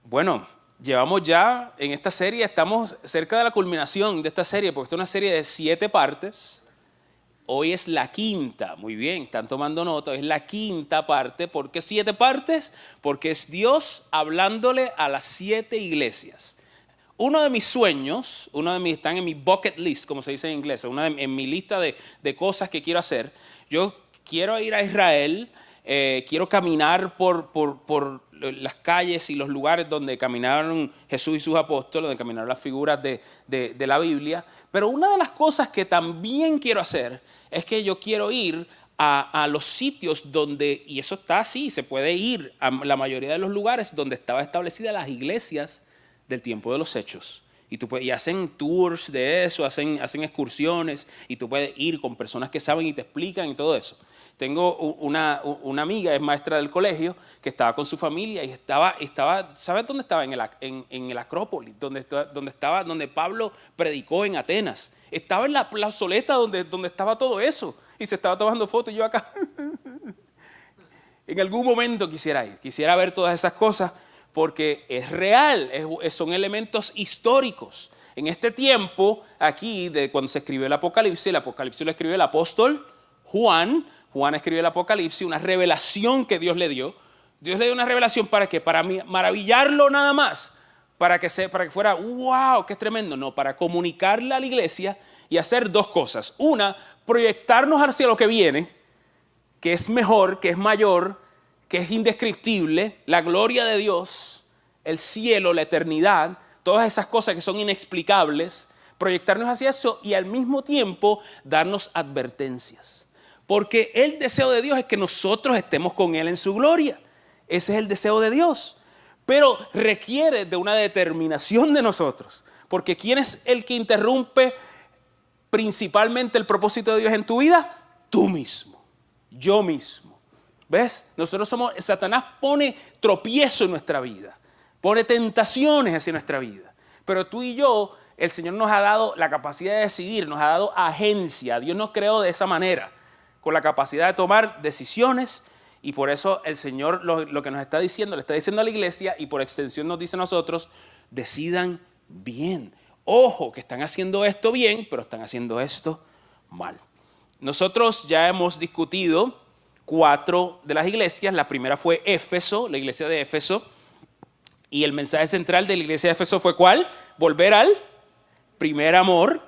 Bueno, llevamos ya en esta serie, estamos cerca de la culminación de esta serie, porque esta es una serie de 7 partes. Hoy es la quinta, muy bien, están tomando nota, es la quinta parte. ¿Por qué 7 partes? Porque es Dios hablándole a las 7 iglesias. Uno de mis sueños, están en mi bucket list, como se dice en inglés, en mi lista de cosas que quiero hacer. Yo quiero ir a Israel, quiero caminar por las calles y los lugares donde caminaron Jesús y sus apóstoles, donde caminaron las figuras de la Biblia. Pero una de las cosas que también quiero hacer es que yo quiero ir a los sitios donde, y eso está así, se puede ir a la mayoría de los lugares donde estaban establecidas las iglesias del tiempo de los Hechos. Y hacen tours de eso, hacen excursiones, y tú puedes ir con personas que saben y te explican y todo eso. Tengo una amiga, es maestra del colegio, que estaba con su familia y estaba ¿sabes dónde estaba? En el Acrópolis, donde Pablo predicó en Atenas. Estaba en la plazoleta donde estaba todo eso, y se estaba tomando fotos, y yo acá. En algún momento quisiera ver todas esas cosas, porque es real, son elementos históricos. En este tiempo, aquí, de cuando se escribió el Apocalipsis lo escribió el apóstol Juan. Juan escribió el Apocalipsis, una revelación que Dios le dio. Dios le dio una revelación ¿para qué? Para maravillarlo nada más, para que fuera, wow, qué tremendo. No, para comunicarle a la iglesia y hacer 2 cosas. Una, proyectarnos hacia lo que viene, que es mejor, que es mayor, que es indescriptible, la gloria de Dios, el cielo, la eternidad, todas esas cosas que son inexplicables, proyectarnos hacia eso y al mismo tiempo darnos advertencias. Porque el deseo de Dios es que nosotros estemos con Él en su gloria. Ese es el deseo de Dios. Pero requiere de una determinación de nosotros. Porque ¿quién es el que interrumpe principalmente el propósito de Dios en tu vida? Tú mismo, yo mismo. ¿Ves? Satanás pone tropiezo en nuestra vida, pone tentaciones hacia nuestra vida. Pero tú y yo, el Señor nos ha dado la capacidad de decidir, nos ha dado agencia. Dios nos creó de esa manera, con la capacidad de tomar decisiones, y por eso el Señor lo que nos está diciendo, le está diciendo a la iglesia, y por extensión nos dice a nosotros: decidan bien. Ojo, que están haciendo esto bien, pero están haciendo esto mal. Nosotros ya hemos discutido 4 de las iglesias. La primera fue Éfeso, la iglesia de Éfeso, y el mensaje central de la iglesia de Éfeso fue ¿cuál? Volver al primer amor,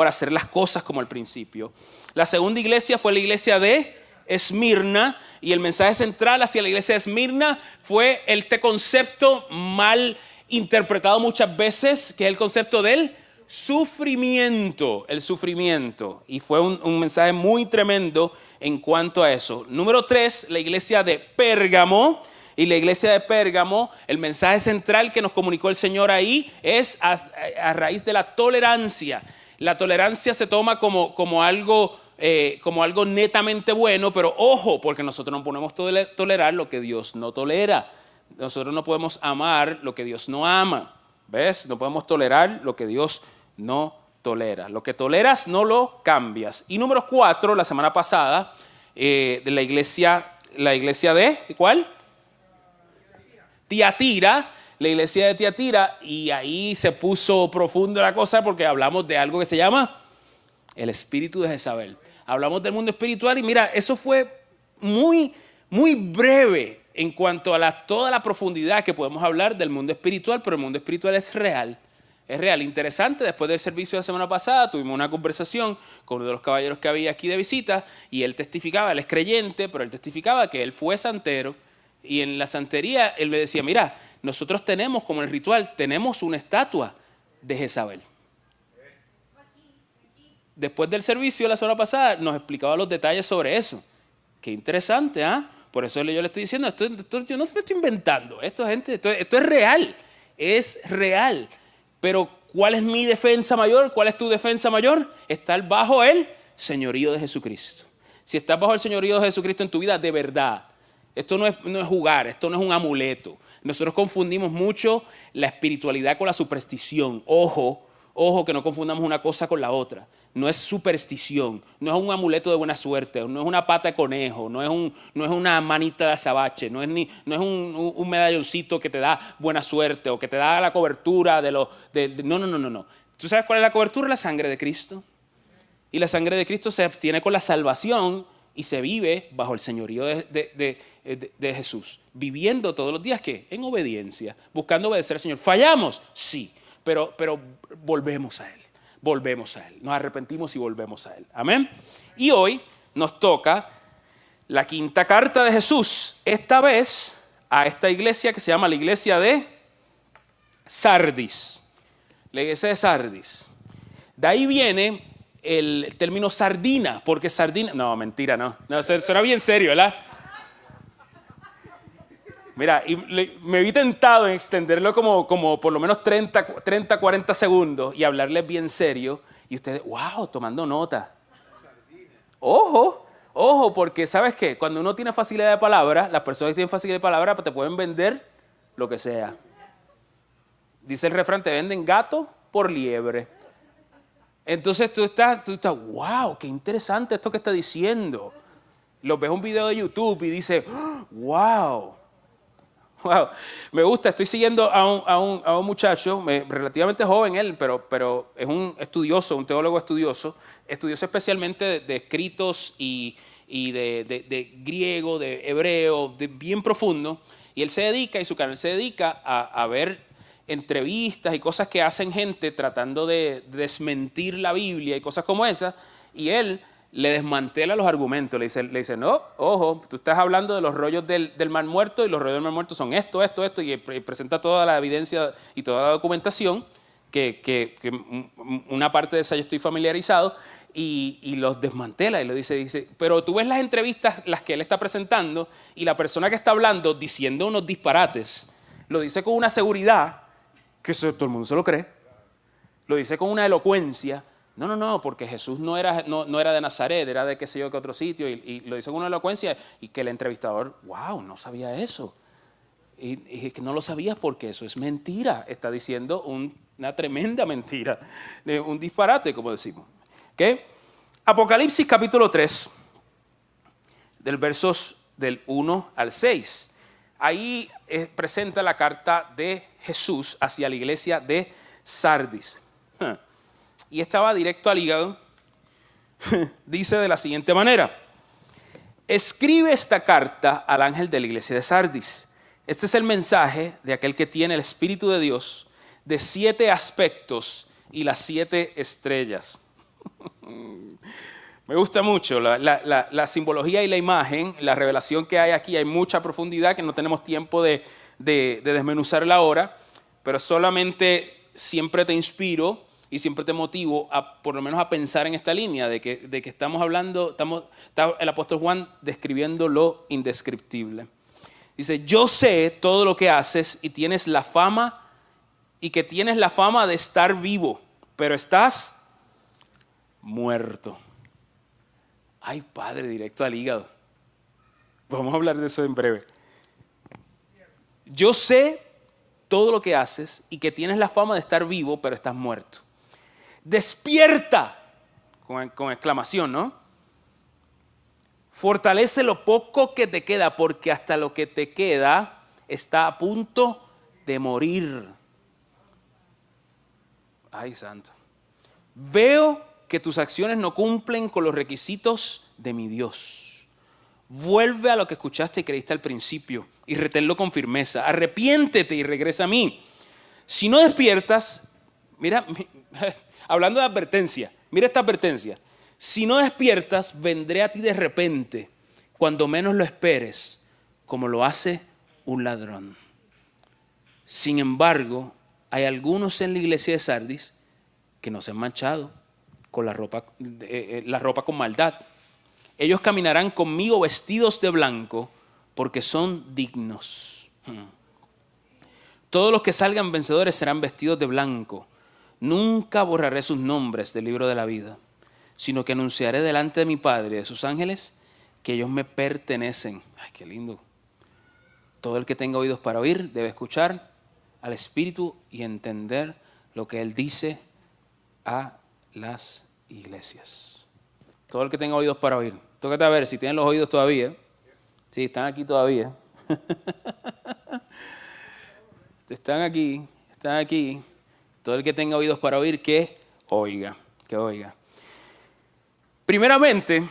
hacer las cosas como al principio. La segunda iglesia fue la iglesia de Esmirna, y el mensaje central hacia la iglesia de Esmirna fue este concepto mal interpretado muchas veces, que es el concepto del sufrimiento, el sufrimiento. Y fue un mensaje muy tremendo en cuanto a eso. Número 3, la iglesia de Pérgamo. Y la iglesia de Pérgamo, el mensaje central que nos comunicó el Señor ahí es a raíz de la tolerancia. La tolerancia se toma como algo netamente bueno, pero ojo, porque nosotros no podemos tolerar lo que Dios no tolera. Nosotros no podemos amar lo que Dios no ama. ¿Ves? No podemos tolerar lo que Dios no tolera. Lo que toleras no lo cambias. Y número 4, la semana pasada, de la iglesia de ¿cuál? Tiatira, la iglesia de Tiatira, y ahí se puso profundo la cosa, porque hablamos de algo que se llama el espíritu de Jezabel. Hablamos del mundo espiritual, y mira, eso fue muy, muy breve en cuanto a toda la profundidad que podemos hablar del mundo espiritual, pero el mundo espiritual es real. Es real. Interesante, después del servicio de la semana pasada tuvimos una conversación con uno de los caballeros que había aquí de visita, y él testificaba, él es creyente, pero él testificaba que él fue santero, y en la santería él me decía: mira, nosotros tenemos, como en el ritual, tenemos una estatua de Jezabel. Después del servicio de la semana pasada nos explicaba los detalles sobre eso. Qué interesante, ¿ah? Por eso yo le estoy diciendo, esto yo no me esto inventando, esto es real, es real. Pero ¿cuál es mi defensa mayor? ¿Cuál es tu defensa mayor? Estar bajo el señorío de Jesucristo. Si estás bajo el señorío de Jesucristo en tu vida, de verdad, esto no es jugar, esto no es un amuleto. Nosotros confundimos mucho la espiritualidad con la superstición. Ojo, Ojo, que no confundamos una cosa con la otra. No es superstición, no es un amuleto de buena suerte, no es una pata de conejo, no es una manita de azabache, no es un medalloncito que te da buena suerte o que te da la cobertura de los... No. ¿Tú sabes cuál es la cobertura? La sangre de Cristo. Y la sangre de Cristo se obtiene con la salvación y se vive bajo el señorío de Jesús. Viviendo todos los días, ¿qué? En obediencia, buscando obedecer al Señor. ¿Fallamos? Sí, pero volvemos a Él. Volvemos a Él. Nos arrepentimos y volvemos a Él. Amén. Y hoy nos toca la quinta carta de Jesús. Esta vez a esta iglesia que se llama la iglesia de Sardis. La iglesia de Sardis. De ahí viene el término sardina, porque sardina... No, mentira, no. Suena bien serio, ¿verdad? Mira, y me vi tentado en extenderlo como por lo menos 30, 40 segundos y hablarles bien serio. Y ustedes, wow, tomando nota. Ojo, porque ¿sabes qué? Cuando uno tiene facilidad de palabra, las personas que tienen facilidad de palabra te pueden vender lo que sea. Dice el refrán, te venden gato por liebre. Entonces tú estás, wow, qué interesante esto que está diciendo. Lo ves un video de YouTube y dices, wow. Me gusta, estoy siguiendo a un muchacho, relativamente joven él, pero es un estudioso, un teólogo estudioso especialmente de escritos y de griego, de hebreo, bien profundo. Y él se dedica, y su canal se dedica a ver entrevistas y cosas que hacen gente tratando de desmentir la Biblia y cosas como esas, y él le desmantela los argumentos, le dice, no, ojo, tú estás hablando de los rollos del Mar Muerto y los rollos del Mar Muerto son esto, y presenta toda la evidencia y toda la documentación, que una parte de esa yo estoy familiarizado, y los desmantela y le dice, pero tú ves las entrevistas, las que él está presentando, y la persona que está hablando diciendo unos disparates, lo dice con una seguridad que todo el mundo se lo cree. Lo dice con una elocuencia. No, porque Jesús no era de Nazaret, era de qué sé yo qué otro sitio. Y lo dice con una elocuencia y que el entrevistador, wow, no sabía eso. Y que no lo sabías porque eso es mentira. Está diciendo una tremenda mentira, un disparate, como decimos. ¿Okay? Apocalipsis capítulo 3, del versos del 1 al 6. Ahí presenta la carta de Jesús hacia la iglesia de Sardis. Y estaba directo al hígado. Dice de la siguiente manera: escribe esta carta al ángel de la iglesia de Sardis. Este es el mensaje de aquel que tiene el Espíritu de Dios, de 7 aspectos y las 7 estrellas. Me gusta mucho la simbología y la imagen, la revelación que hay aquí. Hay mucha profundidad que no tenemos tiempo de desmenuzarla ahora, pero solamente siempre te inspiro y siempre te motivo por lo menos a pensar en esta línea de que estamos hablando, está el apóstol Juan describiendo lo indescriptible. Dice, yo sé todo lo que haces y que tienes la fama de estar vivo, pero estás muerto. Ay, Padre, directo al hígado. Vamos a hablar de eso en breve. Yo sé todo lo que haces y que tienes la fama de estar vivo, pero estás muerto. Despierta, con exclamación, ¿no? Fortalece lo poco que te queda, porque hasta lo que te queda está a punto de morir. Ay, santo. Veo que tus acciones no cumplen con los requisitos de mi Dios. Vuelve a lo que escuchaste y creíste al principio y reténlo con firmeza. Arrepiéntete y regresa a mí. Si no despiertas, mira, hablando de advertencia, mira esta advertencia. Si no despiertas, vendré a ti de repente, cuando menos lo esperes, como lo hace un ladrón. Sin embargo, hay algunos en la iglesia de Sardis que no se han manchado con la ropa con maldad. Ellos caminarán conmigo vestidos de blanco porque son dignos. Todos los que salgan vencedores serán vestidos de blanco. Nunca borraré sus nombres del libro de la vida, sino que anunciaré delante de mi Padre y de sus ángeles que ellos me pertenecen. Ay, qué lindo. Todo el que tenga oídos para oír debe escuchar al Espíritu y entender lo que Él dice a las iglesias. Todo el que tenga oídos para oír. Tócate a ver si tienen los oídos todavía. Sí, están aquí todavía. Están aquí. Todo el que tenga oídos para oír, que oiga. Primeramente,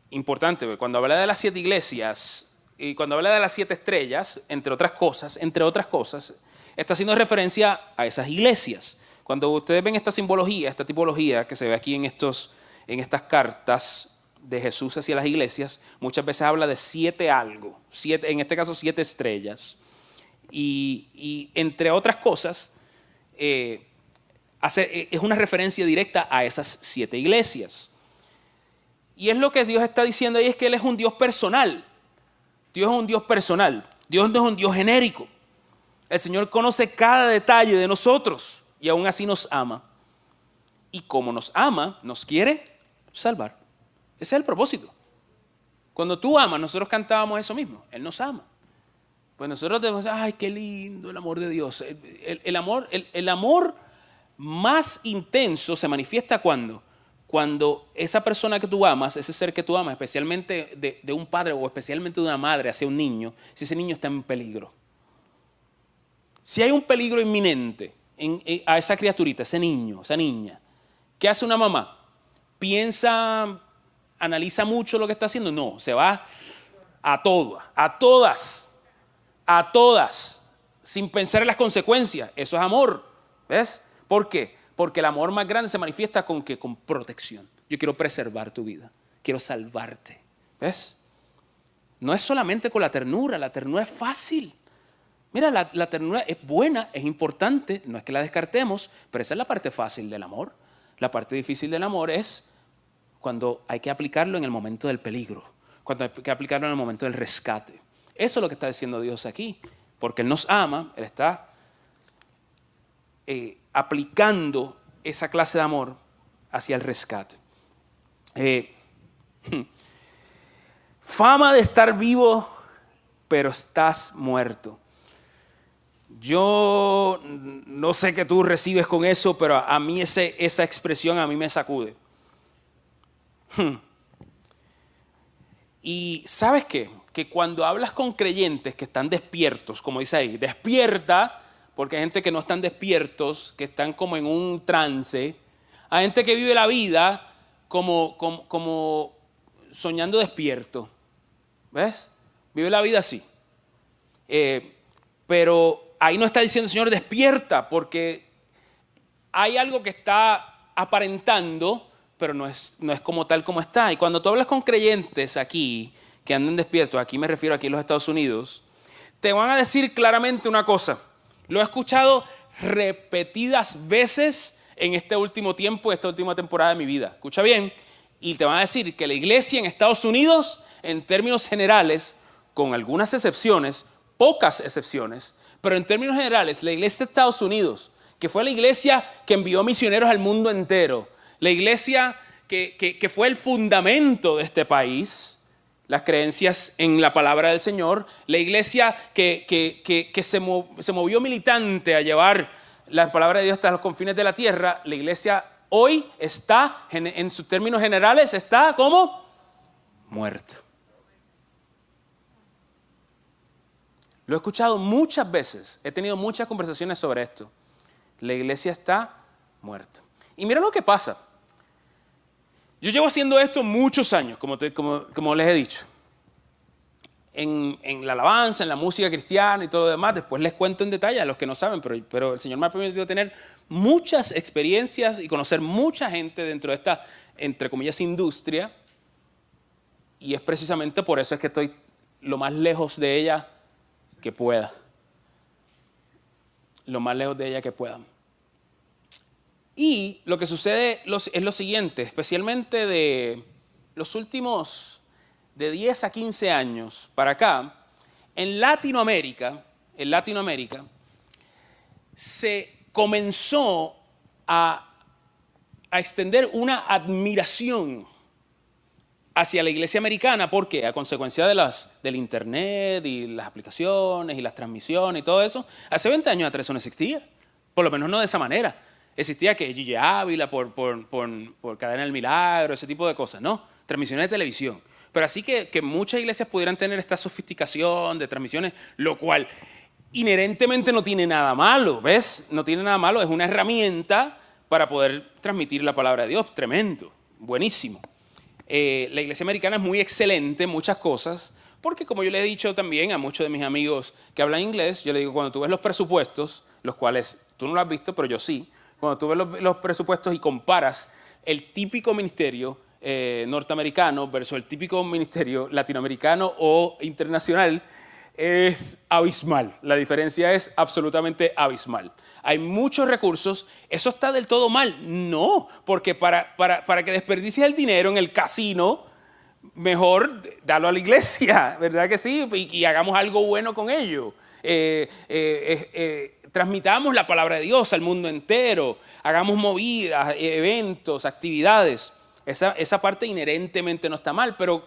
importante, cuando habla de las 7 iglesias y cuando habla de las 7 estrellas, entre otras cosas, está haciendo referencia a esas iglesias. Cuando ustedes ven esta simbología, esta tipología que se ve aquí en estas cartas de Jesús hacia las iglesias, muchas veces habla de 7 algo, en este caso 7 estrellas. Y entre otras cosas, es una referencia directa a esas 7 iglesias. Y es lo que Dios está diciendo ahí, es que Él es un Dios personal. Dios es un Dios personal. Dios no es un Dios genérico. El Señor conoce cada detalle de nosotros y aún así nos ama. Y como nos ama, nos quiere salvar. Ese es el propósito. Cuando tú amas, nosotros cantábamos eso mismo. Él nos ama. Pues nosotros decimos, ay, qué lindo el amor de Dios. El amor más intenso se manifiesta cuando esa persona que tú amas, ese ser que tú amas, especialmente de un padre o especialmente de una madre hacia un niño, si ese niño está en peligro. Si hay un peligro inminente a esa criaturita, ese niño, esa niña, ¿qué hace una mamá? ¿Piensa, analiza mucho lo que está haciendo? No, se va a todas, sin pensar en las consecuencias. Eso es amor, ¿ves? ¿Por qué? Porque el amor más grande se manifiesta con protección. Yo quiero preservar tu vida, quiero salvarte, ¿ves? No es solamente con la ternura es fácil. Mira, la ternura es buena, es importante, no es que la descartemos, pero esa es la parte fácil del amor. La parte difícil del amor es cuando hay que aplicarlo en el momento del peligro, cuando hay que aplicarlo en el momento del rescate. Eso es lo que está diciendo Dios aquí, porque Él nos ama, Él está aplicando esa clase de amor hacia el rescate. Fama de estar vivo, pero estás muerto. Yo no sé qué tú recibes con eso, pero a mí esa expresión a mí me sacude. Y ¿sabes qué? Que cuando hablas con creyentes que están despiertos, como dice ahí, despierta, porque hay gente que no están despiertos, que están como en un trance, hay gente que vive la vida como soñando despierto, ¿ves? Vive la vida así. Pero ahí no está diciendo el Señor despierta, porque hay algo que está aparentando, pero no es como tal como está. Y cuando tú hablas con creyentes aquí, que andan despiertos, aquí me refiero aquí en los Estados Unidos, te van a decir claramente una cosa. Lo he escuchado repetidas veces en este último tiempo, esta última temporada de mi vida. Escucha bien. Y te van a decir que la iglesia en Estados Unidos, en términos generales, con algunas excepciones, pocas excepciones, pero en términos generales, la iglesia de Estados Unidos, que fue la iglesia que envió misioneros al mundo entero, la iglesia que fue el fundamento de este país, las creencias en la palabra del Señor, la iglesia que se movió militante a llevar la palabra de Dios hasta los confines de la tierra, la iglesia hoy está, en sus términos generales, está como muerta. Lo he escuchado muchas veces, he tenido muchas conversaciones sobre esto. La iglesia está muerta. Y mira lo que pasa. Yo llevo haciendo esto muchos años, como les he dicho. En la alabanza, en la música cristiana y todo lo demás. Después les cuento en detalle a los que no saben, pero el Señor me ha permitido tener muchas experiencias y conocer mucha gente dentro de esta, entre comillas, industria. Y es precisamente por eso es que estoy lo más lejos de ella que pueda. Lo más lejos de ella que pueda. Y lo que sucede es lo siguiente, especialmente de los últimos de 10 a 15 años para acá, en Latinoamérica se comenzó a extender una admiración hacia la iglesia americana. ¿Por qué? A consecuencia del internet y las aplicaciones y las transmisiones y todo eso. Hace 20 años atrás eso no existía, por lo menos no de esa manera. existía que Gigi Ávila por Cadena del Milagro, ese tipo de cosas, no, transmisiones de televisión. Pero así que muchas iglesias pudieran tener esta sofisticación de transmisiones, lo cual inherentemente no tiene nada malo, ¿ves? No tiene nada malo, es una herramienta para poder transmitir la palabra de Dios, tremendo, buenísimo. La iglesia americana es muy excelente en muchas cosas, porque como yo le he dicho también a muchos de mis amigos que hablan inglés, yo le digo, cuando tú ves los presupuestos, los cuales tú no lo has visto, pero yo sí, cuando tú ves los presupuestos y comparas el típico ministerio norteamericano versus el típico ministerio latinoamericano o internacional, es abismal. La diferencia es absolutamente abismal. Hay muchos recursos. ¿Eso está del todo mal? No, porque para que desperdicies el dinero en el casino, mejor dalo a la iglesia, ¿verdad que sí? Y hagamos algo bueno con ello. Transmitamos la palabra de Dios al mundo entero. Hagamos movidas, eventos, actividades. Esa parte inherentemente no está mal, pero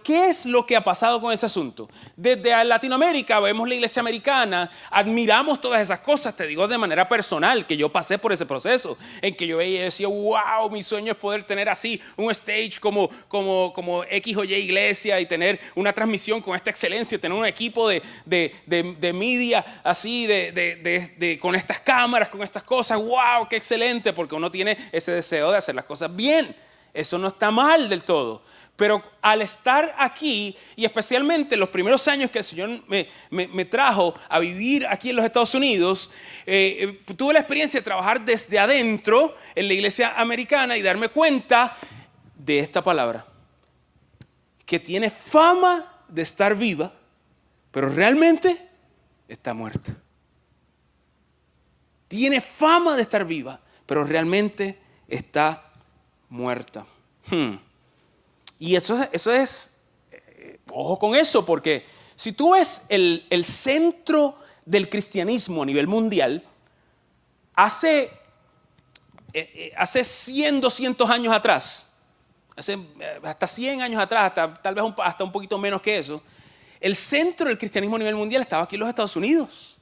¿qué es lo que ha pasado con ese asunto? Desde Latinoamérica vemos la iglesia americana, admiramos todas esas cosas, te digo de manera personal, que yo pasé por ese proceso, en que yo veía y decía, wow, mi sueño es poder tener así un stage como X o Y iglesia y tener una transmisión con esta excelencia, tener un equipo de media así, con estas cámaras, con estas cosas, wow, qué excelente, porque uno tiene ese deseo de hacer las cosas bien. Eso no está mal del todo, pero al estar aquí y especialmente los primeros años que el Señor me trajo a vivir aquí en los Estados Unidos, tuve la experiencia de trabajar desde adentro en la iglesia americana y darme cuenta de esta palabra, que tiene fama de estar viva, pero realmente está muerta. Tiene fama de estar viva, pero realmente está muerta. Y eso es, ojo con eso, porque si tú ves el centro del cristianismo a nivel mundial, hace 100, 200 años atrás, hasta 100 años atrás, tal vez hasta un poquito menos que eso, el centro del cristianismo a nivel mundial estaba aquí en los Estados Unidos.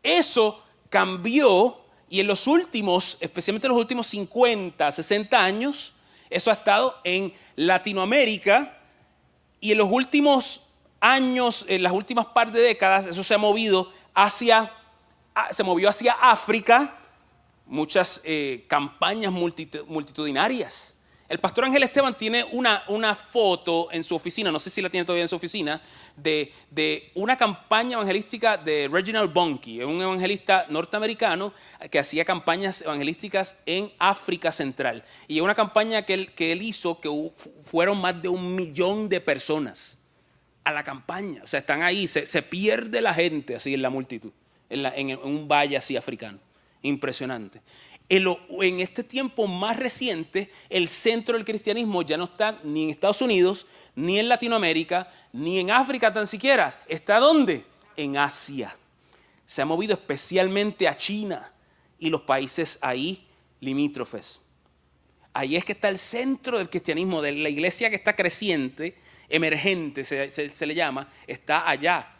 Eso cambió. Y en los últimos, especialmente en los últimos 50, 60 años, eso ha estado en Latinoamérica y en los últimos años, en las últimas par de décadas, eso se movió hacia África, muchas campañas multitudinarias. El pastor Ángel Esteban tiene una foto en su oficina, no sé si la tiene todavía en su oficina, de una campaña evangelística de Reginald Bonnke, un evangelista norteamericano que hacía campañas evangelísticas en África Central. Y una campaña que él hizo que fueron más de 1 millón de personas a la campaña. O sea, están ahí, se pierde la gente así en la multitud, en un valle así africano. Impresionante. En este tiempo más reciente, el centro del cristianismo ya no está ni en Estados Unidos, ni en Latinoamérica, ni en África tan siquiera. ¿Está dónde? En Asia. Se ha movido especialmente a China y los países ahí limítrofes. Ahí es que está el centro del cristianismo, de la iglesia que está creciente, emergente se le llama, está allá.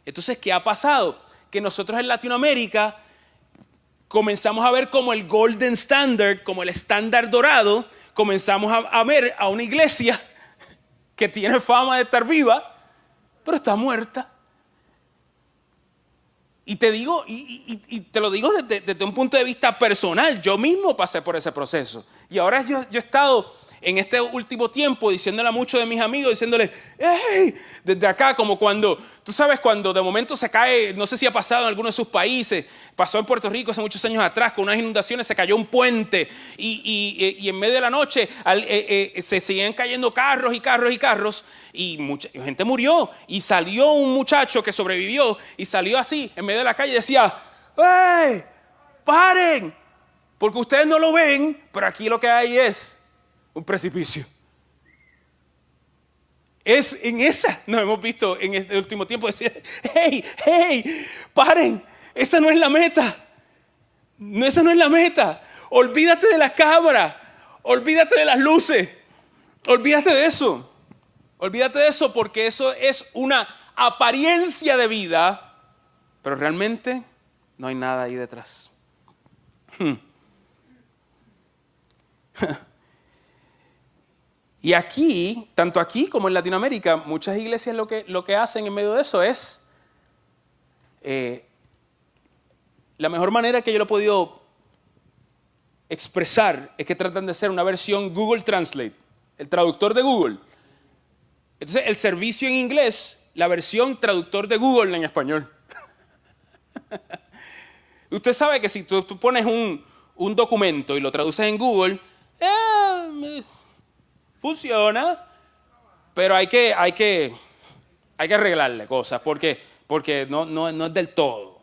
Entonces, ¿qué ha pasado? Que nosotros en Latinoamérica comenzamos a ver como el golden standard, como el estándar dorado, comenzamos a ver a una iglesia que tiene fama de estar viva, pero está muerta. Y te digo, y te lo digo desde un punto de vista personal, yo mismo pasé por ese proceso. Y ahora yo he estado en este último tiempo diciéndole a muchos de mis amigos, diciéndole, hey, desde acá, como cuando, tú sabes, cuando de momento se cae, no sé si ha pasado en alguno de sus países, pasó en Puerto Rico hace muchos años atrás, con unas inundaciones se cayó un puente y en medio de la noche se seguían cayendo carros y carros y carros y mucha gente murió y salió un muchacho que sobrevivió y salió así en medio de la calle y decía, hey, paren, porque ustedes no lo ven, pero aquí lo que hay es un precipicio. Es en esa, nos hemos visto en este último tiempo decir, hey, paren, esa no es la meta. No, esa no es la meta. Olvídate de la cámara, olvídate de las luces, olvídate de eso. Olvídate de eso porque eso es una apariencia de vida, pero realmente no hay nada ahí detrás. Y aquí, tanto aquí como en Latinoamérica, muchas iglesias lo que hacen en medio de eso es, la mejor manera que yo lo he podido expresar es que tratan de hacer una versión Google Translate, el traductor de Google. Entonces, el servicio en inglés, la versión traductor de Google en español. Usted sabe que si tú pones un documento y lo traduces en Google, funciona, pero hay que arreglarle cosas porque no es del todo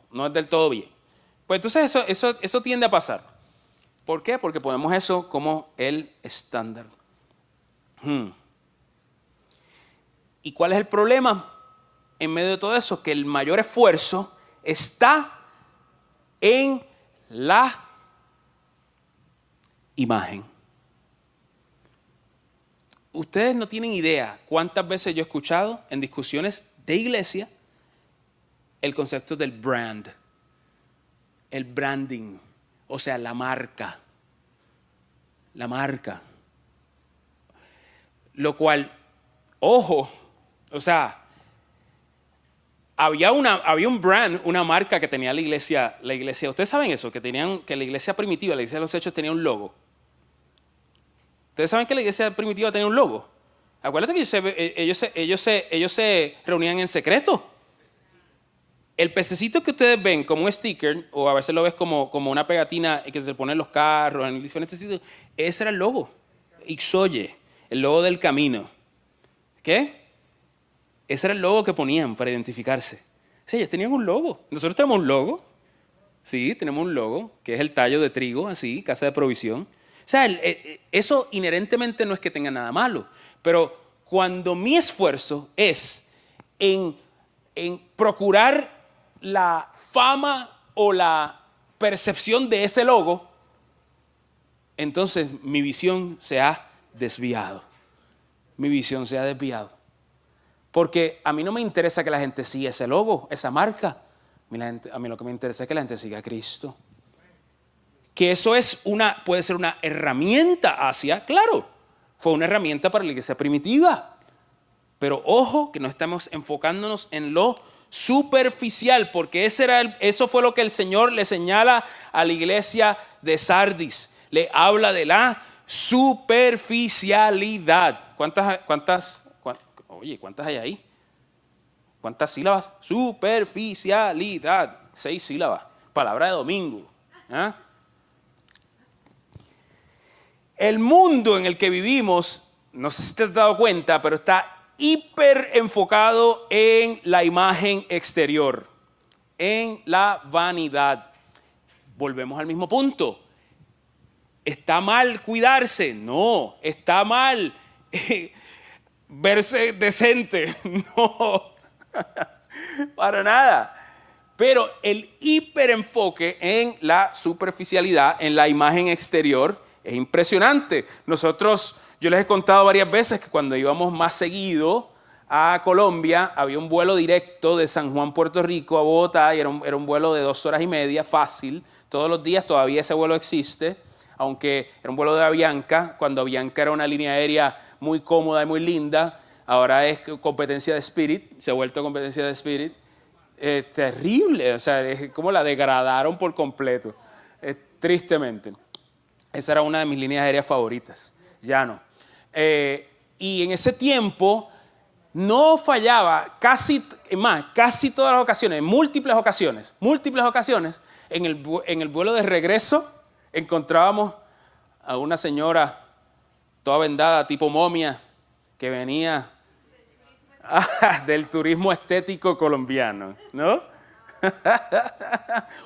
bien. Pues entonces eso tiende a pasar. ¿Por qué? Porque ponemos eso como el estándar. ¿Y cuál es el problema en medio de todo eso? Que el mayor esfuerzo está en la imagen. Ustedes no tienen idea cuántas veces yo he escuchado en discusiones de iglesia el concepto del brand, el branding, o sea, la marca. Lo cual, ojo, o sea, había un brand, una marca que tenía la iglesia. Ustedes saben eso, que la iglesia primitiva, la iglesia de los Hechos tenía un logo. Ustedes saben que la iglesia primitiva tenía un logo. Acuérdate que ellos se reunían en secreto. El pececito que ustedes ven como un sticker, o a veces lo ves como una pegatina que se le pone en los carros, en diferentes sitios, ese era el logo. Ixoye, el logo del camino. ¿Qué? Ese era el logo que ponían para identificarse. O sea, ellos tenían un logo. Nosotros tenemos un logo. Sí, tenemos un logo, que es el tallo de trigo, así, casa de provisión. O sea, eso inherentemente no es que tenga nada malo. Pero cuando mi esfuerzo es en procurar la fama o la percepción de ese logo, entonces mi visión se ha desviado. Porque a mí no me interesa que la gente siga ese logo, esa marca. A mí lo que me interesa es que la gente siga a Cristo. Que eso puede ser una herramienta hacia, claro, fue una herramienta para la iglesia primitiva. Pero ojo, que no estamos enfocándonos en lo superficial, porque eso fue lo que el Señor le señala a la iglesia de Sardis. Le habla de la superficialidad. ¿Cuántas hay ahí? ¿Cuántas sílabas? Superficialidad. 6 sílabas. Palabra de domingo. ¿Ah? El mundo en el que vivimos, no sé si te has dado cuenta, pero está hiper enfocado en la imagen exterior, en la vanidad. Volvemos al mismo punto. ¿Está mal cuidarse? No. ¿Está mal verse decente? No. Para nada. Pero el hiperenfoque en la superficialidad, en la imagen exterior, es impresionante. Yo les he contado varias veces que cuando íbamos más seguido a Colombia, había un vuelo directo de San Juan, Puerto Rico a Bogotá, y era un vuelo de 2 horas y media, fácil, todos los días. Todavía ese vuelo existe, aunque era un vuelo de Avianca, cuando Avianca era una línea aérea muy cómoda y muy linda. Ahora es competencia de Spirit, se ha vuelto competencia de Spirit. Terrible, o sea, es como la degradaron por completo, tristemente. Esa era una de mis líneas aéreas favoritas, ya no. Y en ese tiempo no fallaba casi todas las ocasiones, en múltiples ocasiones, en el vuelo de regreso encontrábamos a una señora toda vendada, tipo momia, que venía del turismo estético colombiano, ¿no?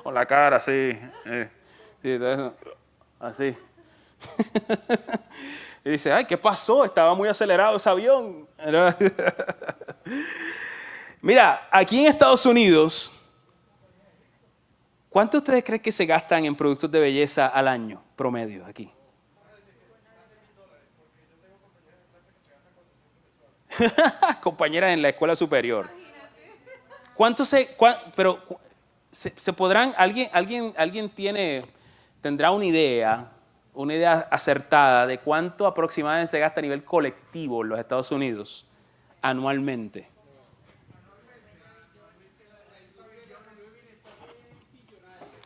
Con la cara así, sí, todo eso, así. Y dice, ay, ¿qué pasó? Estaba muy acelerado ese avión. Mira, aquí en Estados Unidos, ¿cuánto ustedes creen que se gastan en productos de belleza al año, promedio, aquí? Compañeras en la escuela superior. ¿Cuánto se podrán, alguien tiene tendrá una idea acertada de cuánto aproximadamente se gasta a nivel colectivo en los Estados Unidos anualmente?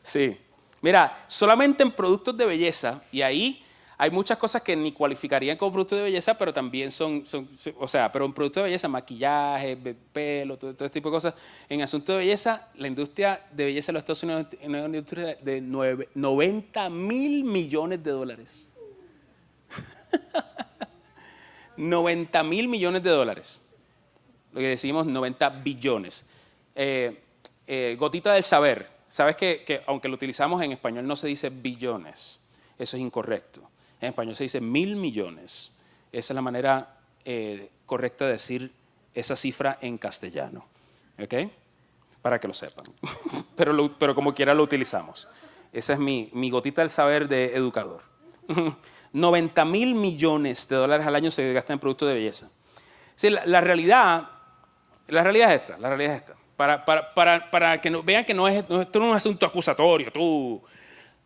Sí. Mira, solamente en productos de belleza, y ahí hay muchas cosas que ni cualificarían como productos de belleza, pero también pero en productos de belleza, maquillaje, pelo, todo este tipo de cosas. En asuntos de belleza, la industria de belleza de los Estados Unidos es una industria de 90 mil millones de dólares. 90 mil millones de dólares. Lo que decimos 90 billones. Gotita del saber. Sabes que aunque lo utilizamos en español no se dice billones. Eso es incorrecto. En español se dice 1.000 millones. Esa es la manera correcta de decir esa cifra en castellano. ¿Ok? Para que lo sepan. pero como quiera lo utilizamos. Esa es mi gotita del saber de educador. 90 mil millones de dólares al año se gastan en productos de belleza. Sí, la realidad es esta. Para que vean que esto no es un asunto acusatorio.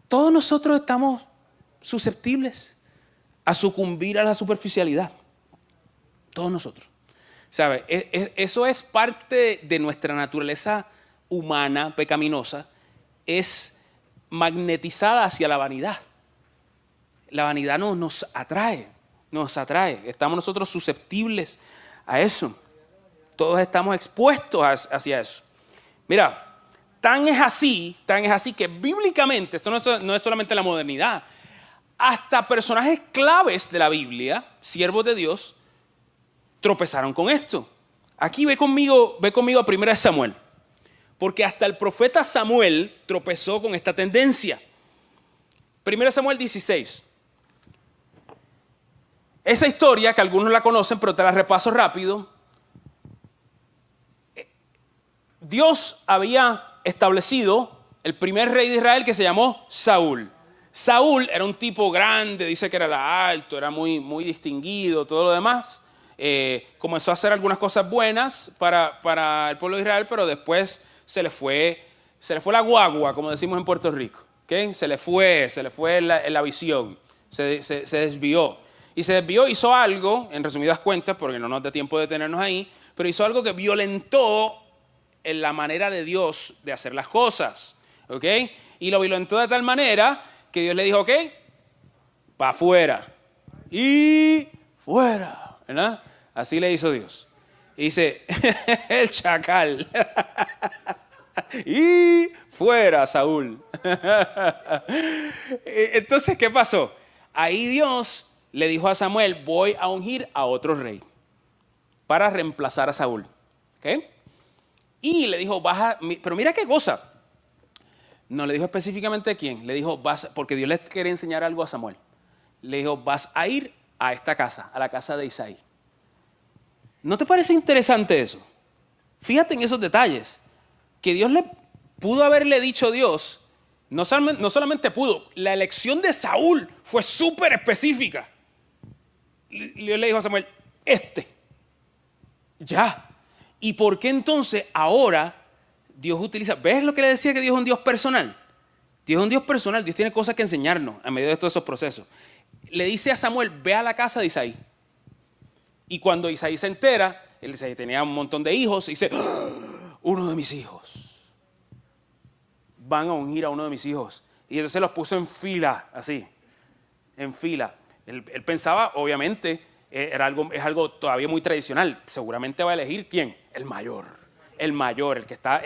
Todos nosotros estamos susceptibles a sucumbir a la superficialidad. Todos nosotros. ¿Sabe? Eso es parte de nuestra naturaleza humana, pecaminosa, es magnetizada hacia la vanidad. La vanidad nos atrae. Estamos nosotros susceptibles a eso. Todos estamos expuestos hacia eso. Mira, tan es así que bíblicamente, esto no es solamente la modernidad, hasta personajes claves de la Biblia, siervos de Dios, tropezaron con esto. Aquí ve conmigo a 1 Samuel, porque hasta el profeta Samuel tropezó con esta tendencia. 1 Samuel 16. Esa historia que algunos la conocen, pero te la repaso rápido. Dios había establecido el primer rey de Israel que se llamó Saúl. Saúl era un tipo grande, dice que era alto, era muy, muy distinguido, todo lo demás. Comenzó a hacer algunas cosas buenas para el pueblo de Israel, pero después se le fue la guagua, como decimos en Puerto Rico. ¿Okay? Se le fue la visión, se desvió. Y se desvió, hizo algo, en resumidas cuentas, porque no nos da tiempo de detenernos ahí, pero hizo algo que violentó en la manera de Dios de hacer las cosas, ¿ok? Y lo violentó de tal manera que Dios le dijo, ¿ok? Para afuera. Y fuera, ¿verdad? Así le hizo Dios. Y dice, el chacal. Y fuera, Saúl. Entonces, ¿qué pasó? Ahí Dios le dijo a Samuel, voy a ungir a otro rey para reemplazar a Saúl, ¿ok? Y le dijo, pero mira qué cosa. No le dijo específicamente quién. Le dijo, porque Dios le quería enseñar algo a Samuel. Le dijo, vas a ir a esta casa, a la casa de Isaí. ¿No te parece interesante eso? Fíjate en esos detalles. Que Dios pudo haberle dicho a Dios, no solamente pudo, la elección de Saúl fue súper específica. Dios le dijo a Samuel, ya. ¿Y por qué entonces ahora Dios utiliza? ¿Ves lo que le decía que Dios es un Dios personal? Dios es un Dios personal, Dios tiene cosas que enseñarnos en medio de todos esos procesos. Le dice a Samuel, ve a la casa de Isaí. Y cuando Isaí se entera, Isaí tenía un montón de hijos, y dice, uno de mis hijos. Van a ungir a uno de mis hijos. Y entonces los puso en fila, así, en fila. Él pensaba, obviamente, es algo todavía muy tradicional. Seguramente va a elegir ¿quién? El mayor, el que está,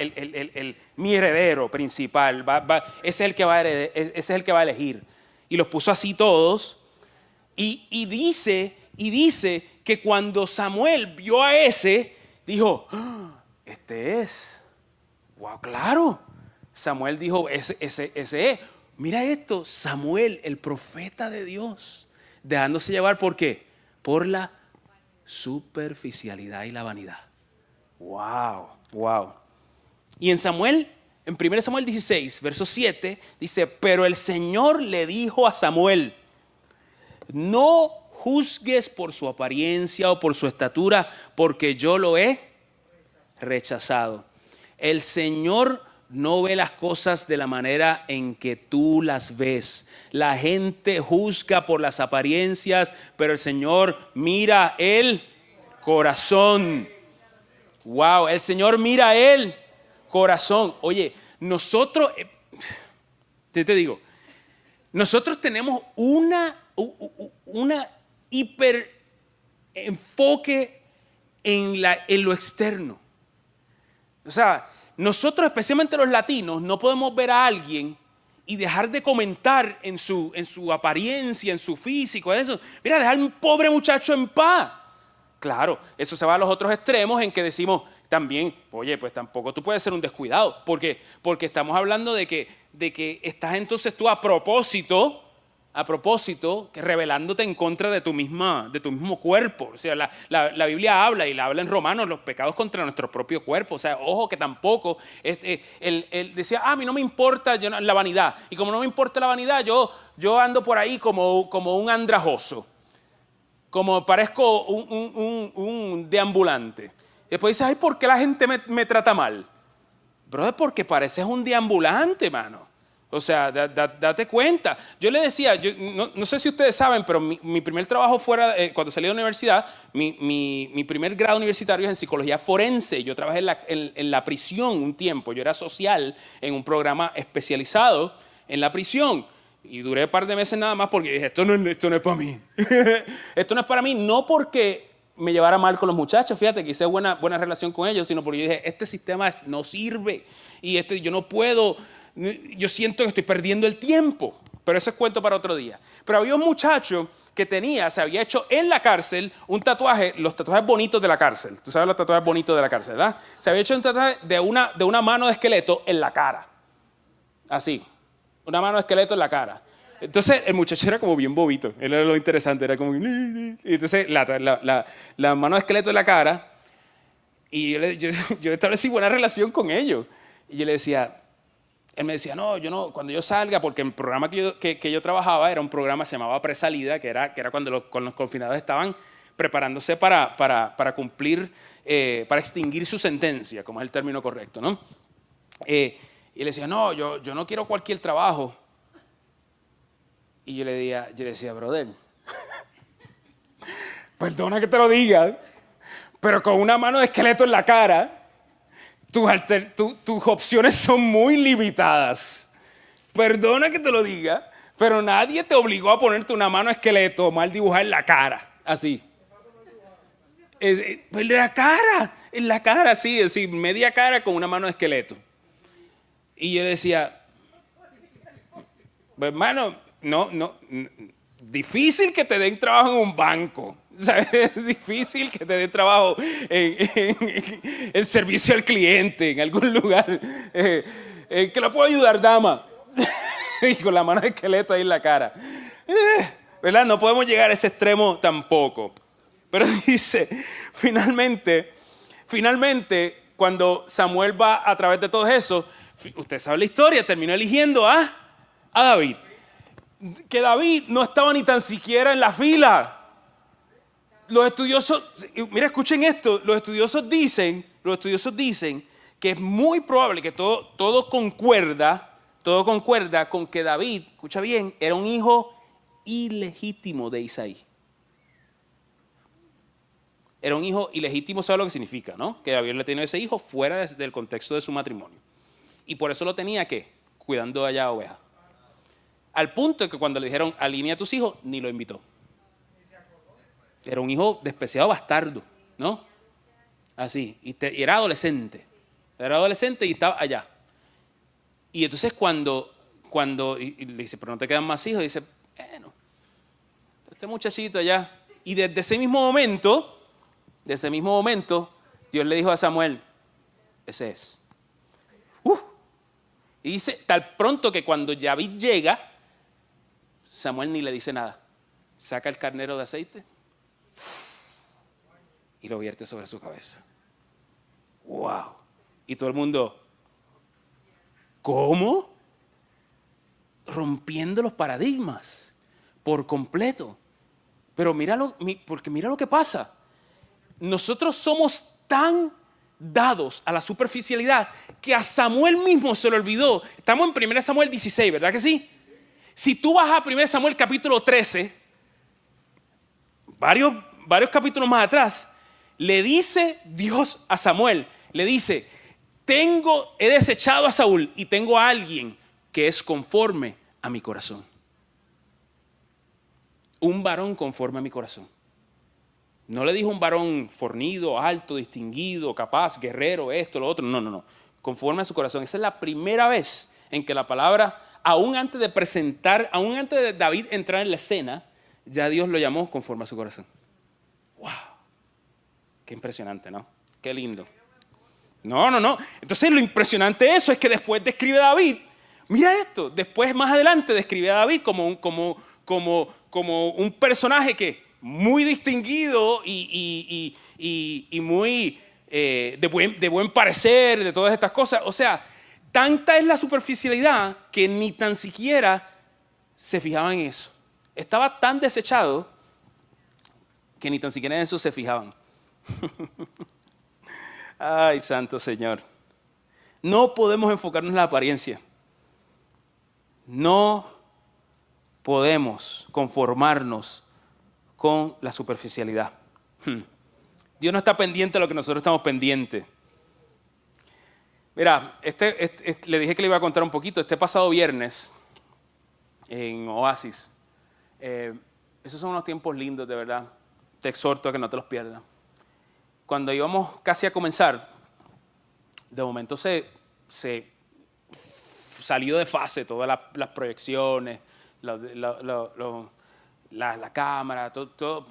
mi heredero principal. Ese es el que va a elegir. Y los puso así todos. Y dice que cuando Samuel vio a ese, dijo, este es. Wow, claro. Samuel dijo, ese es. Mira esto, Samuel, el profeta de Dios, dejándose llevar, ¿por qué? Por la superficialidad y la vanidad. Wow. Y en 1 Samuel 16, verso 7, dice, pero el Señor le dijo a Samuel, no juzgues por su apariencia o por su estatura, porque yo lo he rechazado. El Señor no ve las cosas de la manera en que tú las ves. La gente juzga por las apariencias, pero el Señor mira el corazón. Wow, el Señor mira el corazón. Oye, nosotros, te digo, nosotros tenemos una hiper enfoque en lo externo. O sea, nosotros, especialmente los latinos, no podemos ver a alguien y dejar de comentar en su apariencia, en su físico, en eso. Mira, dejar a un pobre muchacho en paz. Claro, eso se va a los otros extremos en que decimos también, oye, pues tampoco tú puedes ser un descuidado, porque estamos hablando de que estás entonces tú a propósito, que rebelándote en contra de tu mismo cuerpo. O sea, la Biblia habla, y la habla en Romanos, los pecados contra nuestro propio cuerpo. O sea, ojo que tampoco, él decía, a mí no me importa la vanidad. Y como no me importa la vanidad, yo ando por ahí como un andrajoso. Como parezco un deambulante. Después dices, ay, ¿por qué la gente me trata mal? Brother, porque pareces un deambulante, mano. O sea, date cuenta. Yo le decía, no sé si ustedes saben, pero mi primer trabajo fuera, cuando salí de la universidad, mi primer grado universitario es en psicología forense. Yo trabajé en la prisión un tiempo. Yo era social en un programa especializado en la prisión. Y duré un par de meses nada más porque dije, esto no es para mí. Esto no es para mí, no porque me llevara mal con los muchachos, fíjate que hice buena relación con ellos, sino porque yo dije, este sistema no sirve y yo no puedo, yo siento que estoy perdiendo el tiempo. Pero ese es cuento para otro día. Pero había un muchacho que se había hecho en la cárcel un tatuaje, los tatuajes bonitos de la cárcel. Tú sabes los tatuajes bonitos de la cárcel, ¿verdad? Se había hecho un tatuaje de una mano de esqueleto en la cara. Así. Una mano de esqueleto en la cara. Entonces el muchacho era como bien bobito. Él era lo interesante, era como... Y entonces la mano de esqueleto en la cara. Y yo establecí buena relación con ellos. Y yo le decía... Él me decía, no, cuando yo salga, porque el programa que yo trabajaba era un programa que se llamaba Presalida, que era cuando los confinados estaban preparándose para cumplir, para extinguir su sentencia, como es el término correcto, ¿no? Y le decía, no, yo no quiero cualquier trabajo. Y yo le decía, brother, perdona que te lo diga, pero con una mano de esqueleto en la cara, tus opciones son muy limitadas. Perdona que te lo diga, pero nadie te obligó a ponerte una mano de esqueleto mal dibujada en la cara, así. En la cara, sí, media cara con una mano de esqueleto. Y yo decía, hermano, no, difícil que te den trabajo en un banco. O sea, es difícil que te den trabajo en servicio al cliente, en algún lugar. Que lo puedo ayudar, dama. Y con la mano de esqueleto ahí en la cara. ¿Verdad? No podemos llegar a ese extremo tampoco. Pero dice, finalmente, cuando Samuel va a través de todo eso, usted sabe la historia, terminó eligiendo a David. Que David no estaba ni tan siquiera en la fila. Los estudiosos, mira, escuchen esto, los estudiosos dicen que es muy probable que todo concuerda con que David, escucha bien, era un hijo ilegítimo de Isaí. Era un hijo ilegítimo, ¿sabe lo que significa, no? Que David le tenía ese hijo fuera del contexto de su matrimonio. Y por eso lo tenía, ¿qué? Cuidando allá a ovejas. Al punto de que cuando le dijeron, alinea a tus hijos, ni lo invitó. Era un hijo despreciado bastardo, ¿no? Así. Y era adolescente. Era adolescente y estaba allá. Y entonces cuando y le dice, pero no te quedan más hijos, dice, bueno, este muchachito allá. Y desde ese mismo momento, Dios le dijo a Samuel, ese es. Y dice, tal pronto que cuando David llega, Samuel ni le dice nada. Saca el carnero de aceite y lo vierte sobre su cabeza. ¡Wow! Y todo el mundo, ¿cómo? Rompiendo los paradigmas por completo. Pero porque mira lo que pasa. Nosotros somos tan dados a la superficialidad que a Samuel mismo se le olvidó. Estamos en 1 Samuel 16, ¿verdad que sí? Si tú vas a 1 Samuel capítulo 13, varios capítulos más atrás, le dice Dios a Samuel, le dice, he desechado a Saúl y tengo a alguien que es conforme a mi corazón. Un varón conforme a mi corazón. No le dijo un varón fornido, alto, distinguido, capaz, guerrero, esto, lo otro. No. Conforme a su corazón. Esa es la primera vez en que la palabra, aún antes de David entrar en la escena, ya Dios lo llamó conforme a su corazón. ¡Wow! Qué impresionante, ¿no? Qué lindo. No. Entonces lo impresionante de eso es que después describe a David. Mira esto. Después, más adelante, describe a David como un personaje que muy distinguido y muy de buen parecer, de todas estas cosas. O sea, tanta es la superficialidad que ni tan siquiera se fijaban en eso. Estaba tan desechado que ni tan siquiera en eso se fijaban. Ay, santo Señor. No podemos enfocarnos en la apariencia. No podemos conformarnos con la superficialidad. Dios no está pendiente de lo que nosotros estamos pendientes. Mira, le dije que le iba a contar un poquito. Este pasado viernes en Oasis, esos son unos tiempos lindos, de verdad. Te exhorto a que no te los pierdas. Cuando íbamos casi a comenzar, de momento se salió de fase todas las proyecciones, la cámara, todo,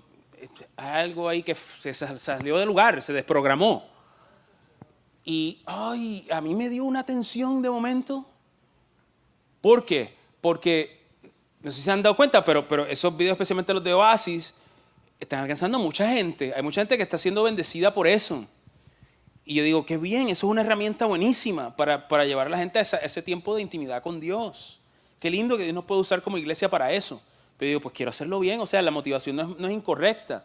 hay algo ahí que se salió del lugar, se desprogramó. Y a mí me dio una tensión de momento. ¿Por qué? Porque, no sé si se han dado cuenta, pero esos videos, especialmente los de Oasis, están alcanzando a mucha gente. Hay mucha gente que está siendo bendecida por eso. Y yo digo, qué bien, eso es una herramienta buenísima para llevar a la gente a ese tiempo de intimidad con Dios. Qué lindo que Dios nos puede usar como iglesia para eso. Pero digo, pues quiero hacerlo bien, o sea, la motivación no es incorrecta.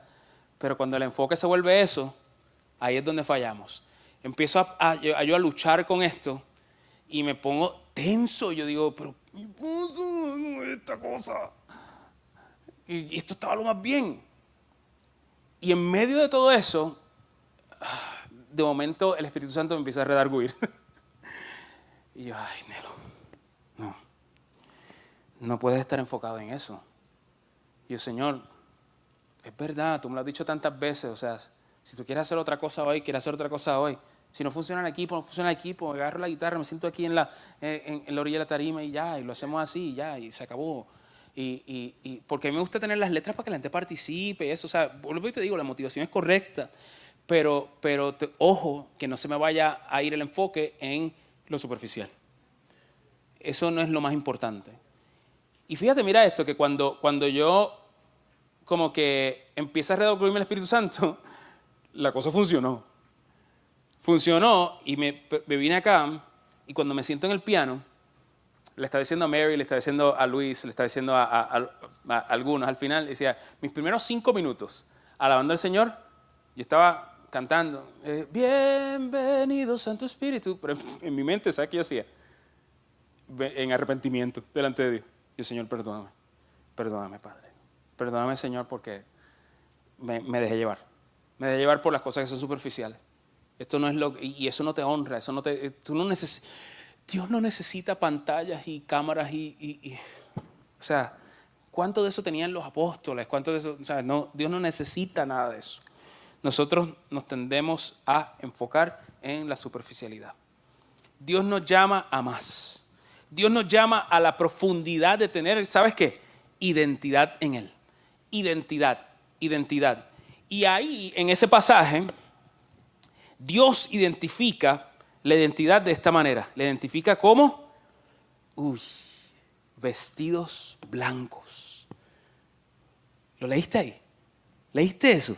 Pero cuando el enfoque se vuelve eso, ahí es donde fallamos. Empiezo yo a luchar con esto y me pongo tenso. Yo digo, pero ¿qué pasa con esta cosa? Y esto estaba lo más bien. Y en medio de todo eso, de momento el Espíritu Santo me empieza a redarguir. Y yo, ay, Nelo, no puedes estar enfocado en eso. Y yo, Señor, es verdad, tú me lo has dicho tantas veces, o sea, si tú quieres hacer otra cosa hoy, quieres hacer otra cosa hoy. Si no funciona el equipo, no funciona el equipo, agarro la guitarra, me siento aquí en la orilla de la tarima y ya, y lo hacemos así y ya, y se acabó. Y porque a mí me gusta tener las letras para que la gente participe y eso, o sea, vuelvo y te digo, la motivación es correcta, pero ojo, que no se me vaya a ir el enfoque en lo superficial. Eso no es lo más importante. Y fíjate, mira esto, que cuando yo como que empieza a redargüirme el Espíritu Santo, la cosa funcionó. Funcionó y me vine acá y cuando me siento en el piano, le estaba diciendo a Mary, le estaba diciendo a Luis, le estaba diciendo a algunos al final, decía, mis primeros 5 minutos alabando al Señor, yo estaba cantando, bienvenido Santo Espíritu, pero en mi mente, ¿sabes qué yo hacía? En arrepentimiento delante de Dios. Yo, Señor, perdóname, Padre. Perdóname, Señor, porque me dejé llevar. Me dejé llevar por las cosas que son superficiales. Esto no es y eso no te honra, eso no te, Dios no necesita pantallas y cámaras o sea, ¿cuánto de eso tenían los apóstoles? ¿Cuánto de eso? O sea, Dios no necesita nada de eso. Nosotros nos tendemos a enfocar en la superficialidad. Dios nos llama a más. Dios nos llama a la profundidad de tener, ¿sabes qué? Identidad en Él. Identidad. Y ahí, en ese pasaje, Dios identifica la identidad de esta manera. La identifica como, vestidos blancos. ¿Lo leíste ahí? ¿Leíste eso?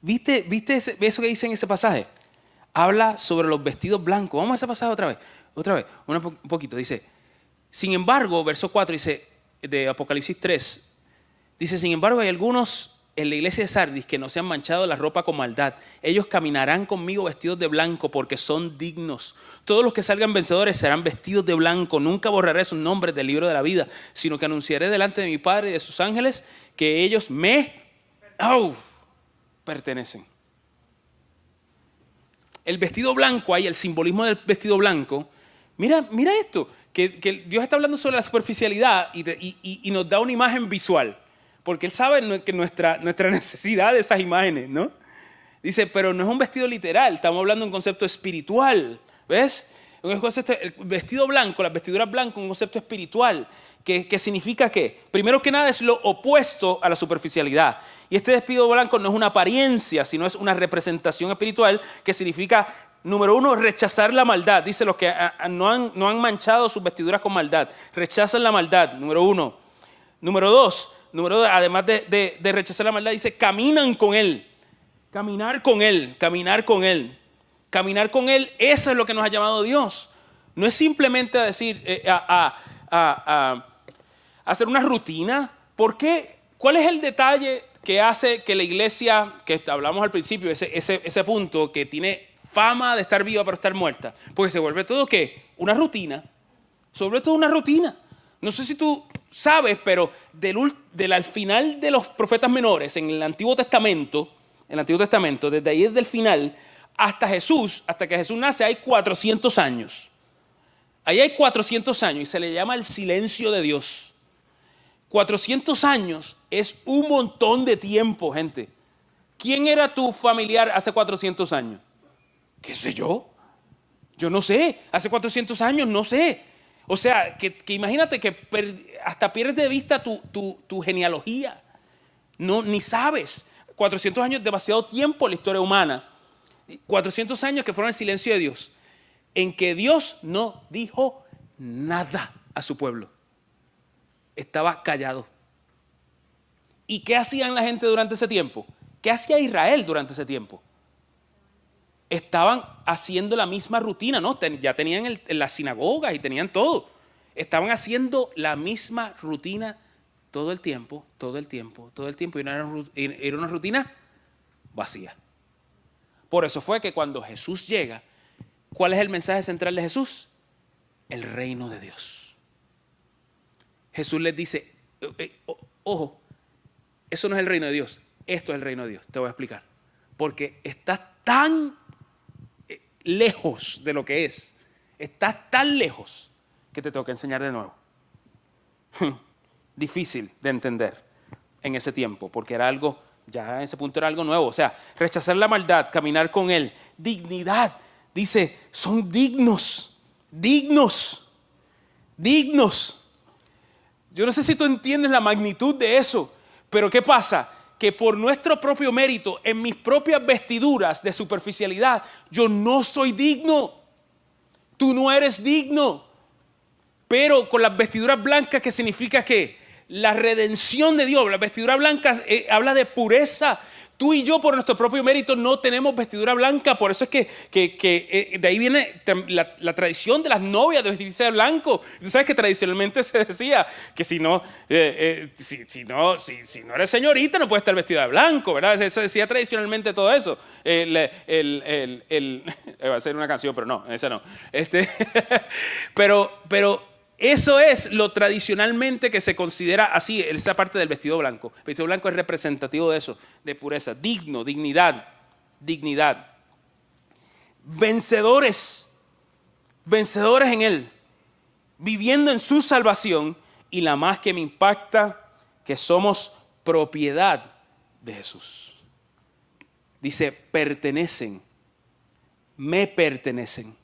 ¿Viste eso que dice en ese pasaje? Habla sobre los vestidos blancos. Vamos a ese pasaje otra vez, un poquito. Dice, sin embargo, verso 4 dice, de Apocalipsis 3, dice, sin embargo, hay algunos en la iglesia de Sardis que no se han manchado la ropa con maldad. Ellos caminarán conmigo vestidos de blanco porque son dignos. Todos los que salgan vencedores serán vestidos de blanco. Nunca borraré sus nombres del libro de la vida, sino que anunciaré delante de mi Padre y de sus ángeles que ellos me pertenecen. El vestido blanco, ahí el simbolismo del vestido blanco. Mira esto, que Dios está hablando sobre la superficialidad y nos da una imagen visual. Porque Él sabe que nuestra necesidad de esas imágenes, ¿no? Dice, pero no es un vestido literal, estamos hablando de un concepto espiritual, ¿ves? El vestido blanco, las vestiduras blancas, un concepto espiritual, que significa que, primero que nada, es lo opuesto a la superficialidad. Y este vestido blanco no es una apariencia, sino es una representación espiritual que significa, número uno, rechazar la maldad. Dice, los que no han manchado sus vestiduras con maldad, rechazan la maldad, número uno. Número dos, además de rechazar la maldad, dice, caminan con Él. Caminar con Él, caminar con Él. Caminar con Él, eso es lo que nos ha llamado Dios. No es simplemente decir, hacer una rutina. ¿Por qué? ¿Cuál es el detalle que hace que la iglesia, que hablamos al principio, ese punto, que tiene fama de estar viva pero estar muerta? Porque se vuelve todo, ¿qué? Una rutina. Se vuelve todo una rutina. No sé si tú sabes, pero al final de los profetas menores en el Antiguo Testamento, desde ahí desde el final hasta que Jesús nace, hay 400 años. Ahí hay 400 años y se le llama el silencio de Dios. 400 años es un montón de tiempo, gente. ¿Quién era tu familiar hace 400 años? ¿Qué sé yo? Yo no sé. Hace 400 años no sé. O sea, que imagínate que hasta pierdes de vista tu genealogía. No, ni sabes. 400 años es demasiado tiempo en la historia humana. 400 años que fueron el silencio de Dios, en que Dios no dijo nada a su pueblo. Estaba callado. ¿Y qué hacían la gente durante ese tiempo? ¿Qué hacía Israel durante ese tiempo? Estaban haciendo la misma rutina, ¿no? Ya tenían las sinagogas y tenían todo. Estaban haciendo la misma rutina todo el tiempo. Y era una rutina vacía. Por eso fue que cuando Jesús llega, ¿cuál es el mensaje central de Jesús? El reino de Dios. Jesús les dice, ojo, eso no es el reino de Dios, esto es el reino de Dios. Te voy a explicar. Porque estás tan lejos de lo que es, estás tan lejos que te tengo que enseñar de nuevo. Difícil de entender en ese tiempo, porque era algo, ya en ese punto era algo nuevo. O sea, rechazar la maldad, caminar con Él, dignidad. Dice, son dignos. Yo no sé si tú entiendes la magnitud de eso, pero ¿qué pasa? Que por nuestro propio mérito, en mis propias vestiduras de superficialidad, yo no soy digno. Tú no eres digno. Pero con las vestiduras blancas, ¿qué significa qué? La redención de Dios. Las vestiduras blancas habla de pureza. Tú y yo por nuestro propio mérito no tenemos vestidura blanca. Por eso es que de ahí viene la tradición de las novias de vestirse de blanco. Tú sabes que tradicionalmente se decía que si no eres señorita no puedes estar vestida de blanco, ¿verdad? Eso decía tradicionalmente todo eso. Va a ser una canción, pero no, esa no. Pero eso es lo tradicionalmente que se considera así, esa parte del vestido blanco. El vestido blanco es representativo de eso, de pureza, dignidad. Vencedores en Él, viviendo en su salvación, y la más que me impacta, que somos propiedad de Jesús. Dice, me pertenecen.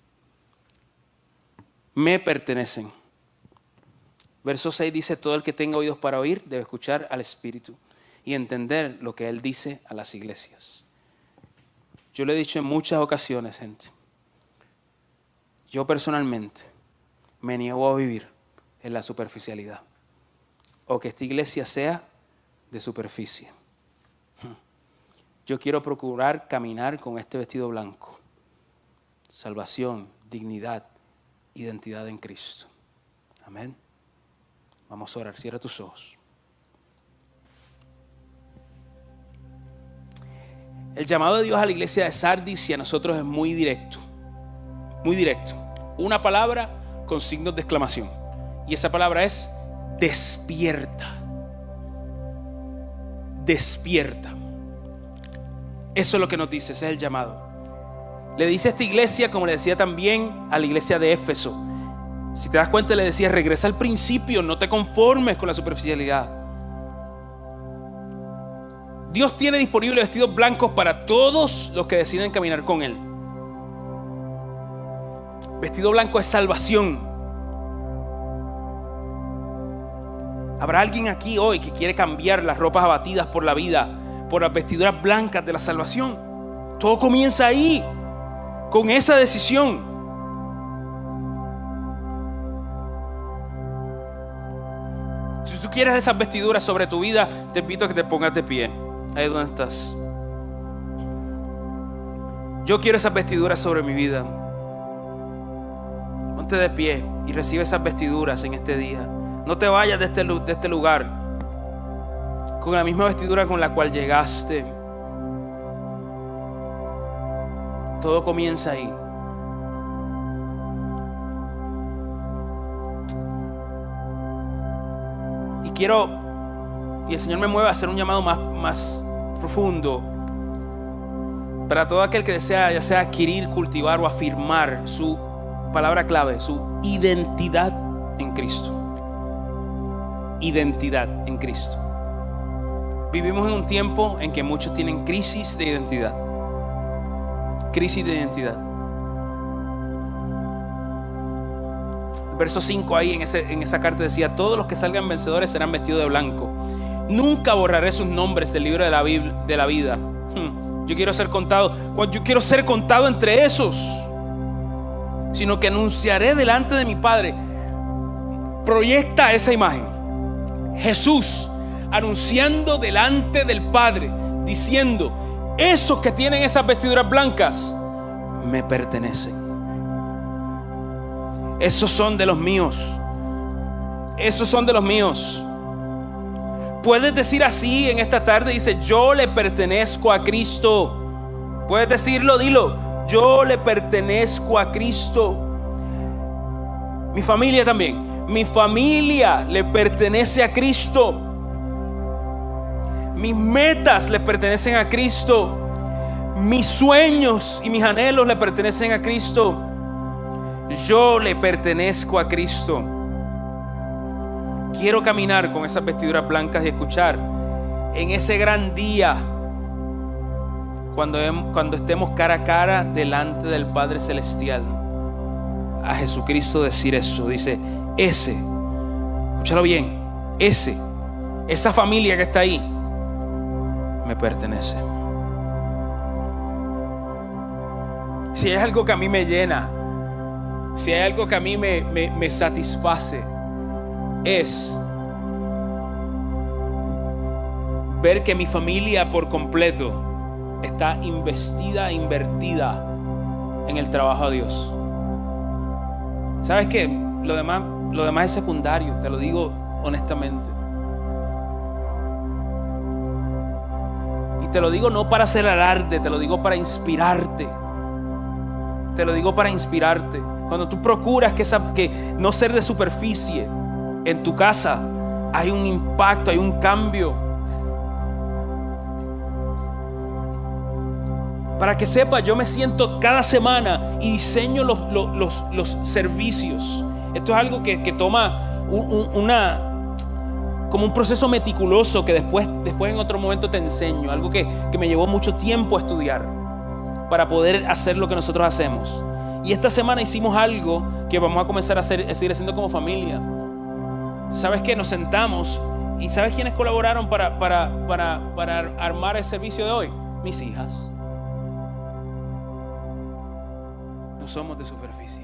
Verso 6 dice, todo el que tenga oídos para oír debe escuchar al Espíritu y entender lo que Él dice a las iglesias. Yo lo he dicho en muchas ocasiones, gente. Yo personalmente me niego a vivir en la superficialidad o que esta iglesia sea de superficie. Yo quiero procurar caminar con este vestido blanco. Salvación, dignidad, identidad en Cristo. Amén. Vamos a orar. Cierra tus ojos. El llamado de Dios a la iglesia de Sardis y a nosotros es muy directo. Muy directo. Una palabra con signos de exclamación. Y esa palabra es despierta. Despierta. Eso es lo que nos dice, ese es el llamado. Le dice a esta iglesia, como le decía también a la iglesia de Éfeso. Si te das cuenta, le decía, regresa al principio, no te conformes con la superficialidad. Dios tiene disponibles vestidos blancos para todos los que deciden caminar con Él. Vestido blanco es salvación. Habrá alguien aquí hoy que quiere cambiar las ropas abatidas por la vida por las vestiduras blancas de la salvación. Todo comienza ahí, con esa decisión. Si tú quieres esas vestiduras sobre tu vida, te invito a que te pongas de pie. Ahí donde estás. Yo quiero esas vestiduras sobre mi vida. Ponte de pie y recibe esas vestiduras en este día. No te vayas de este lugar con la misma vestidura con la cual llegaste. Todo comienza ahí. Y el Señor me mueve a hacer un llamado más profundo para todo aquel que desea, ya sea adquirir, cultivar o afirmar su palabra clave, su identidad en Cristo. Identidad en Cristo. Vivimos en un tiempo en que muchos tienen crisis de identidad. Crisis de identidad. El verso 5 ahí en esa carta decía: todos los que salgan vencedores serán vestidos de blanco. Nunca borraré sus nombres del libro de la vida. Yo quiero ser contado entre esos, sino que anunciaré delante de mi Padre. Proyecta esa imagen. Jesús anunciando delante del Padre, diciendo: esos que tienen esas vestiduras blancas me pertenecen. Esos son de los míos. Esos son de los míos. Puedes decir así en esta tarde, dice: yo le pertenezco a Cristo. Puedes decirlo, dilo: yo le pertenezco a Cristo. Mi familia también. Mi familia le pertenece a Cristo. Mis metas le pertenecen a Cristo. Mis sueños y mis anhelos le pertenecen a Cristo. Yo le pertenezco a Cristo. Quiero caminar con esas vestiduras blancas y escuchar en ese gran día, cuando estemos cara a cara delante del Padre Celestial, a Jesucristo decir eso. Dice: escúchalo bien, esa familia que está ahí me pertenece. Si hay algo que a mí me llena, si hay algo que a mí me satisface, es ver que mi familia por completo está investida e invertida en el trabajo de Dios. ¿Sabes qué? Lo demás es secundario, te lo digo honestamente. Y te lo digo no para hacer alarde, te lo digo para inspirarte. Te lo digo para inspirarte. Cuando tú procuras que no ser de superficie, en tu casa hay un impacto, hay un cambio. Para que sepas, yo me siento cada semana y diseño los servicios. Esto es algo que toma como un proceso meticuloso que después en otro momento te enseño. Algo que me llevó mucho tiempo a estudiar para poder hacer lo que nosotros hacemos. Y esta semana hicimos algo que vamos a comenzar a seguir haciendo como familia. ¿Sabes qué? Nos sentamos y ¿sabes quiénes colaboraron para armar el servicio de hoy? Mis hijas. No somos de superficie.